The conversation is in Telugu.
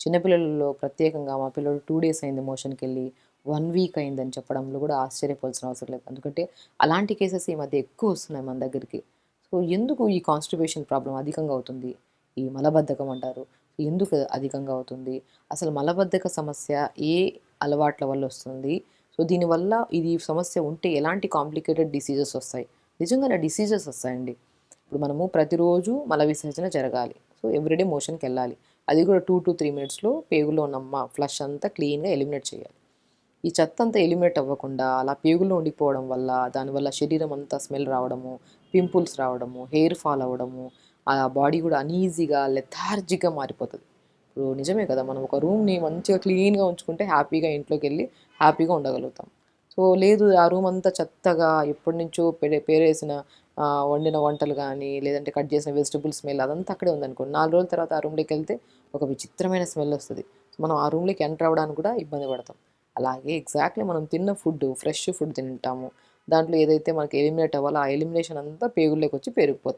చిన్నపిల్లలలో ప్రత్యేకంగా మా పిల్లోడు 2 డేస్ అయింది మోషన్‌కెళ్ళి, 1 వీక్ అయిందని చెప్పడంలో కూడా ఆశ్చర్యపోవాల్సిన అవసరం లేదు. ఎందుకంటే అలాంటి కేసెస్ ఈ మధ్య ఎక్కువ వస్తున్నాయి మన దగ్గరికి. సో, ఎందుకు ఈ కాన్‌స్టిపేషన్ ప్రాబ్లమ్ అధికంగా అవుతుంది? ఈ మలబద్ధకం అంటారు. ఎందుకు అధికంగా అవుతుంది? అసలు మలబద్ధక సమస్య ఏ అలవాట్ల వల్ల వస్తుంది? సో, దీనివల్ల ఇది సమస్య ఉంటే ఎలాంటి కాంప్లికేటెడ్ డిసీజెస్ వస్తాయి? నిజంగానే డిసీజెస్ వస్తాయండి. ఇప్పుడు మనము ప్రతిరోజు మల విసర్జన జరగాలి. సో, ఎవ్రీడే మోషన్‌కెళ్ళాలి. అది కూడా 2-3 మినిట్స్‌లో పేగులో ఉన్న ఫ్లష్ అంతా క్లీన్‌గా ఎలిమినేట్ చేయాలి. ఈ చెత్త అంతా ఎలిమినేట్ అవ్వకుండా అలా పేగుల్లో ఉండిపోవడం వల్ల, దానివల్ల శరీరం అంతా స్మెల్ రావడము, పింపుల్స్ రావడము, హెయిర్ ఫాల్ అవ్వడము, ఆ బాడీ కూడా అనీజీగా, లెథార్జిక్‌గా మారిపోతది. ఇప్పుడు నిజమే కదా! మనం ఒక రూమ్‌ని మంచిగా క్లీన్‌గా ఉంచుకుంటే హ్యాపీగా ఇంట్లోకెళ్ళి హ్యాపీగా ఉండగలుగుతాం. సో, లేదు ఆ రూమ్ అంతా చెత్తగా ఎప్పటినుంచో పేరేసిన వండిన వంటలు గానీ, లేదంటే కట్ చేసిన వెజిటబుల్ స్మెల్ అదంతా అక్కడే ఉందనుకోండి. 4 రోజుల తర్వాత ఆ రూమ్‌లోకెళ్తే ఒక విచిత్రమైన స్మెల్ వస్తది. మనం ఆ రూమ్‌లోకి ఎంటర్ అవ్వడానికి కూడా ఇబ్బంది పడతాం. అలాగే ఎగ్జాక్ట్‌లీ మనం తిన్న ఫుడ్డు ఫ్రెష్ ఫుడ్ తింటాము. దాంట్లో ఏదైతే మనకి ఎలిమినేట్ అవ్వాలో ఆ ఎలిమినేషన్ అంతా పేగుల్లోకొచ్చి పేరుకుపోతది.